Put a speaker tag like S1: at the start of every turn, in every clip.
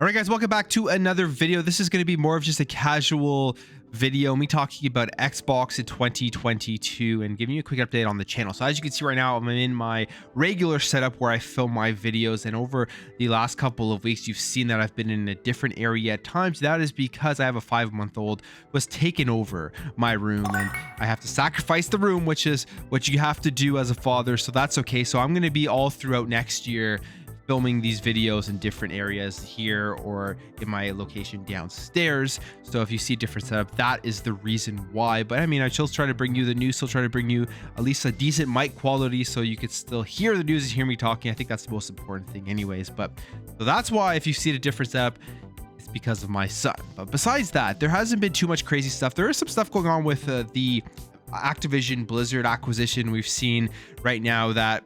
S1: All right, guys, welcome back to another video. This is going to be more of just a casual video, me talking about Xbox in 2022 and giving you a quick update on the channel. So as you can see right now, I'm in my regular setup where I film my videos, and over the last couple of weeks, you've seen that I've been in a different area at times. That is because I have a 5-month-old who has taken over my room, and I have to sacrifice the room, which is what you have to do as a father. So that's okay. So I'm going to be all throughout next year filming these videos in different areas here or in my location downstairs. So if you see a different setup, that is the reason why. But I mean, I still try to bring you the news, still try to bring you at least a decent mic quality so you could still hear the news and hear me talking. I think that's the most important thing anyways. But so that's why if you see a different setup, it's because of my son. But besides that, there hasn't been too much crazy stuff. There is some stuff going on with the Activision Blizzard acquisition. We've seen right now that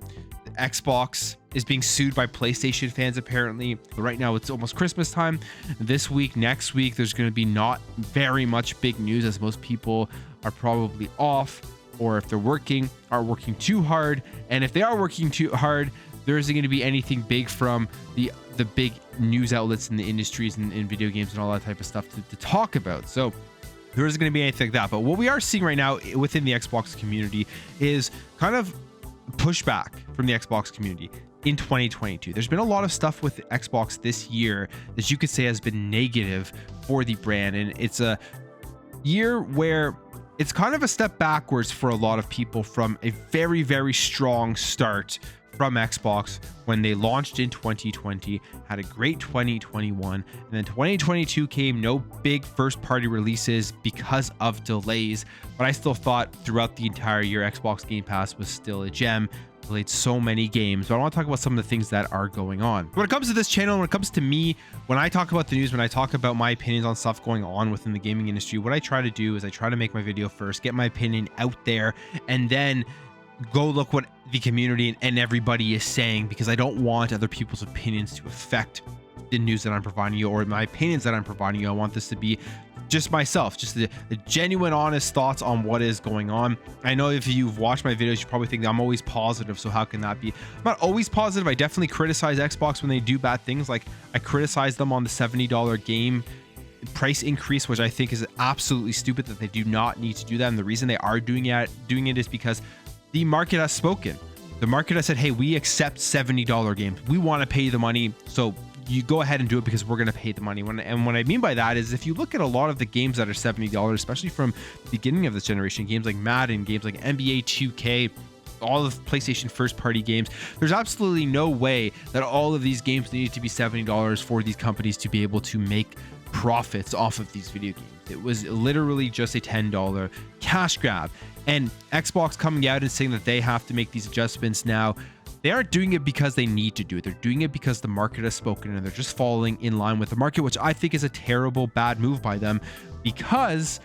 S1: Xbox is being sued by PlayStation fans apparently. Right now it's almost Christmas time. This week, next week, there's going to be not very much big news, as most people are probably off, or if they're working, are working too hard. And if they are working too hard, there isn't going to be anything big from the big news outlets in the industries and in video games and all that type of stuff to talk about. So there isn't going to be anything like that. But what we are seeing right now within the Xbox community is kind of pushback from the Xbox community in 2022. There's been a lot of stuff with Xbox this year that you could say has been negative for the brand, and it's a year where it's kind of a step backwards for a lot of people from a very, very strong start from Xbox when they launched in 2020, had a great 2021, and then 2022 came, no big first party releases because of delays. But I still thought throughout the entire year Xbox Game Pass was still a gem. Played so many games, but I want to talk about some of the things that are going on when it comes to this channel. When it comes to me, when I talk about the news, when I talk about my opinions on stuff going on within the gaming industry, what I try to do is I try to make my video first, get my opinion out there, and then go look what the community and everybody is saying, because I don't want other people's opinions to affect the news that I'm providing you or my opinions that I'm providing you. I want this to be just myself, just the genuine, honest thoughts on what is going on. I know if you've watched my videos, you probably think that I'm always positive. So how can that be? I'm not always positive. I definitely criticize Xbox when they do bad things. Like I criticize them on the $70 game price increase, which I think is absolutely stupid, that they do not need to do that. And the reason they are doing it is because the market has spoken. The market has said, hey, we accept $70 games. We want to pay the money. So you go ahead and do it because we're going to pay the money. And what I mean by that is if you look at a lot of the games that are $70, especially from the beginning of this generation, games like Madden, games like NBA 2K, all of PlayStation first party games, there's absolutely no way that all of these games need to be $70 for these companies to be able to make profits off of these video games. It was literally just a $10 cash grab. And Xbox coming out and saying that they have to make these adjustments now, they aren't doing it because they need to do it. They're doing it because the market has spoken, and they're just falling in line with the market, which I think is a terrible, bad move by them, because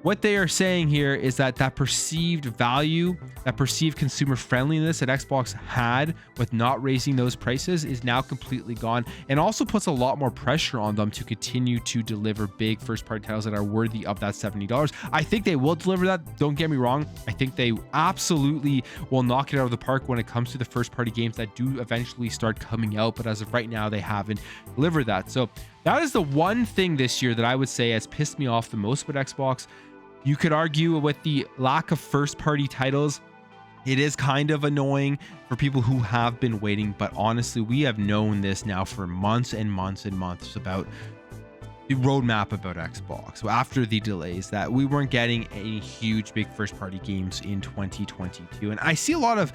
S1: what they are saying here is that perceived value, that perceived consumer friendliness that Xbox had with not raising those prices is now completely gone, and also puts a lot more pressure on them to continue to deliver big first party titles that are worthy of that $70. I think they will deliver that. Don't get me wrong. I think they absolutely will knock it out of the park when it comes to the first party games that do eventually start coming out. But as of right now, they haven't delivered that. So that is the one thing this year that I would say has pissed me off the most with Xbox. You could argue with the lack of first party titles, it is kind of annoying for people who have been waiting, but honestly, we have known this now for months and months and months about the roadmap about Xbox. So after the delays, that we weren't getting any huge big first party games in 2022. And I see a lot of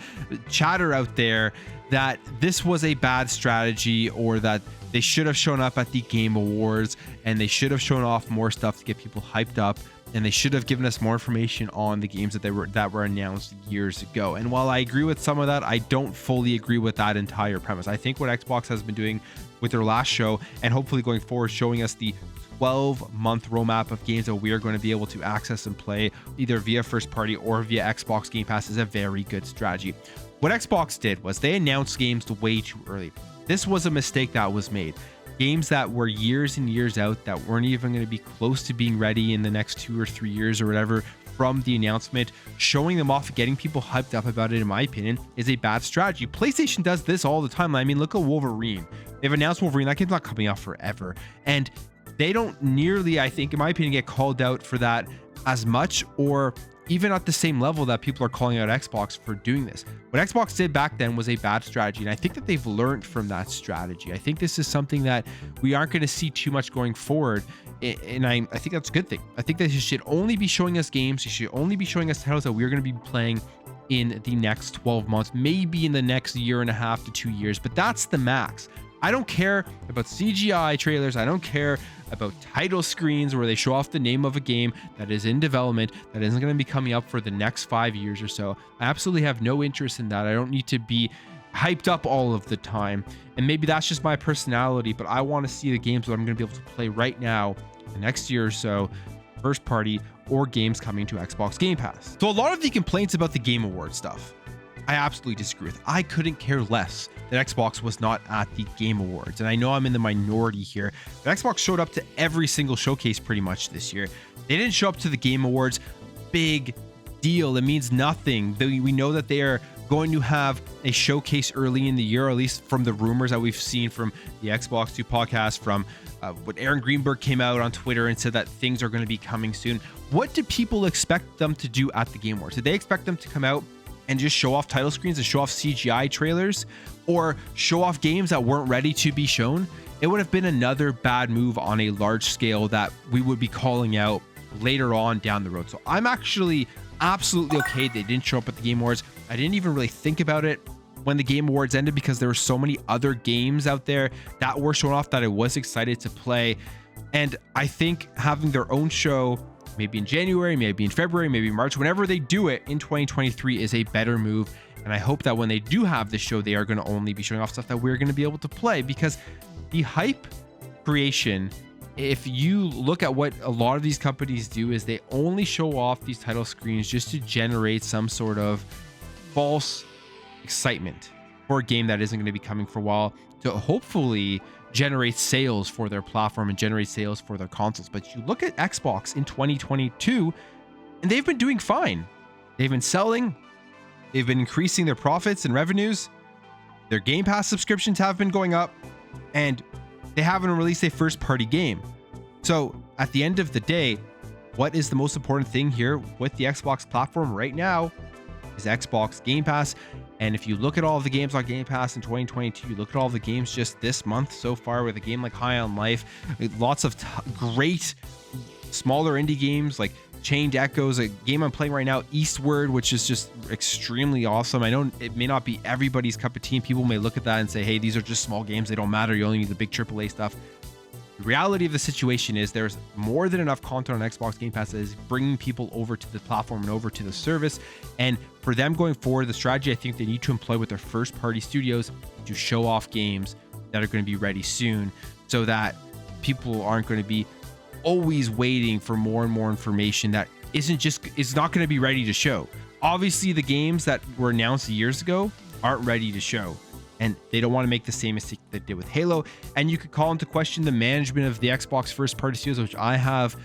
S1: chatter out there that this was a bad strategy, or that they should have shown up at the Game Awards and they should have shown off more stuff to get people hyped up, and they should have given us more information on the games that were announced years ago. And while I agree with some of that, I don't fully agree with that entire premise. I think what Xbox has been doing with their last show, and hopefully going forward, showing us the 12-month roadmap of games that we are going to be able to access and play either via first party or via Xbox Game Pass, is a very good strategy. What Xbox did was they announced games way too early. This was a mistake that was made. Games that were years and years out, that weren't even going to be close to being ready in the next 2 or 3 years or whatever from the announcement, showing them off, getting people hyped up about it, in my opinion, is a bad strategy. PlayStation does this all the time. I mean, look at Wolverine. They've announced Wolverine. That game's not coming out forever. And they don't nearly, I think, in my opinion, get called out for that as much, or even at the same level that people are calling out Xbox for doing this. What Xbox did back then was a bad strategy, and I think that they've learned from that strategy. I think this is something that we aren't going to see too much going forward, and I think that's a good thing. I think that you should only be showing us games. You should only be showing us titles that we're going to be playing in the next 12 months, maybe in the next year and a half to 2 years, but that's the max. I don't care about CGI trailers. I don't care about title screens where they show off the name of a game that is in development that isn't going to be coming up for the next 5 years or so. I absolutely have no interest in that. I don't need to be hyped up all of the time. And maybe that's just my personality, but I want to see the games that I'm going to be able to play right now, the next year or so, first party or games coming to Xbox Game Pass. So a lot of the complaints about the Game Awards stuff, I absolutely disagree with. I couldn't care less that Xbox was not at the Game Awards. And I know I'm in the minority here, but Xbox showed up to every single showcase pretty much this year. They didn't show up to the Game Awards. Big deal. It means nothing. We know that they are going to have a showcase early in the year, or at least from the rumors that we've seen from the Xbox 2 podcast, from what Aaron Greenberg came out on Twitter and said that things are going to be coming soon. What do people expect them to do at the Game Awards? Did they expect them to come out and just show off title screens and show off CGI trailers, or show off games that weren't ready to be shown? It would have been another bad move on a large scale that we would be calling out later on down the road. So I'm actually absolutely okay they didn't show up at the Game Awards. I didn't even really think about it when the Game Awards ended, because there were so many other games out there that were shown off that I was excited to play. And I think having their own show, maybe in January, maybe in February, maybe March, whenever they do it in 2023, is a better move. And I hope that when they do have this show, they are going to only be showing off stuff that we're going to be able to play, because the hype creation, if you look at what a lot of these companies do, is they only show off these title screens just to generate some sort of false excitement for a game that isn't going to be coming for a while, to hopefully generate sales for their platform and generate sales for their consoles. But you look at Xbox in 2022 and they've been doing fine. They've been selling, they've been increasing their profits and revenues, their Game Pass subscriptions have been going up, and they haven't released a first party game. So at the end of the day, what is the most important thing here with the Xbox platform right now is Xbox Game Pass. And if you look at all of the games on Game Pass in 2022, you look at all the games just this month so far, with a game like High on Life, lots of great smaller indie games like Chained Echoes, a game I'm playing right now, Eastward, which is just extremely awesome. I know it may not be everybody's cup of tea, and people may look at that and say, hey, these are just small games, they don't matter, you only need the big AAA stuff. The reality of the situation is there's more than enough content on Xbox Game Pass that is bringing people over to the platform and over to the service. And for them going forward, the strategy I think they need to employ with their first party studios to show off games that are going to be ready soon, so that people aren't going to be always waiting for more and more information that is not going to be ready to show. Obviously, the games that were announced years ago aren't ready to show, and they don't want to make the same mistake they did with Halo. And you could call into question the management of the Xbox first party studios, which I have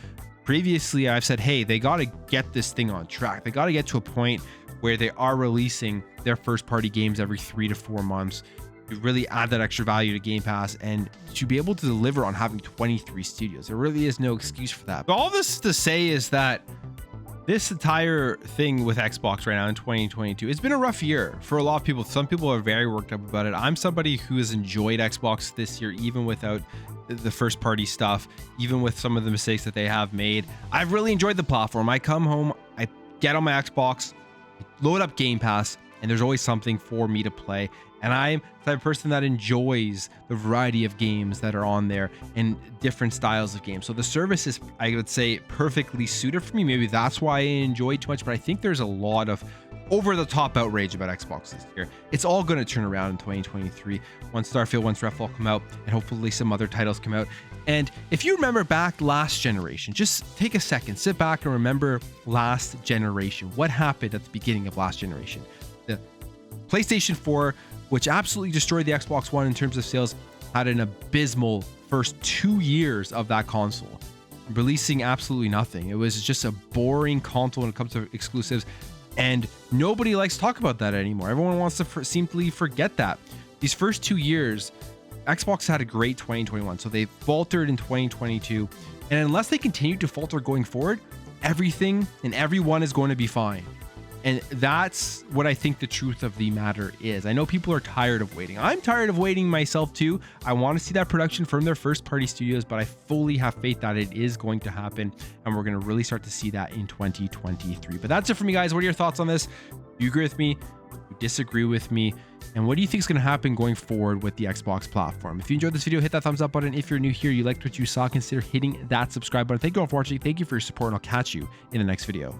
S1: previously. I've said, hey, they got to get this thing on track. They got to get to a point where they are releasing their first party games every 3 to 4 months to really add that extra value to Game Pass, and to be able to deliver on having 23 studios. There really is no excuse for that. But all this to say is that this entire thing with Xbox right now in 2022, it's been a rough year for a lot of people. Some people are very worked up about it. I'm somebody who has enjoyed Xbox this year, even without the first party stuff, even with some of the mistakes that they have made. I've really enjoyed the platform. I come home, I get on my Xbox, load up Game Pass, and there's always something for me to play. And I'm the type of person that enjoys the variety of games that are on there and different styles of games. So the service is, I would say, perfectly suited for me. Maybe that's why I enjoy it too much, but I think there's a lot of over-the-top outrage about Xbox this year. It's all going to turn around in 2023 once Starfield, once Redfall come out, and hopefully some other titles come out. And if you remember back last generation, just take a second, sit back and remember last generation. What happened at the beginning of last generation? The PlayStation 4, which absolutely destroyed the Xbox One in terms of sales, had an abysmal first 2 years of that console. releasing absolutely nothing. It was just a boring console when it comes to exclusives, and nobody likes to talk about that anymore. Everyone wants to simply forget that. These first 2 years, Xbox had a great 2021, so they faltered in 2022, and unless they continue to falter going forward, everything and everyone is going to be fine. And that's what I think the truth of the matter is. I know people are tired of waiting. I'm tired of waiting myself too. I want to see that production from their first party studios, but I fully have faith that it is going to happen, and we're going to really start to see that in 2023. But that's it for me, guys. What are your thoughts on this? Do you agree with me? Do you disagree with me? And what do you think is going to happen going forward with the Xbox platform? If you enjoyed this video, hit that thumbs up button. If you're new here, you liked what you saw, consider hitting that subscribe button. Thank you all for watching. Thank you for your support, and I'll catch you in the next video.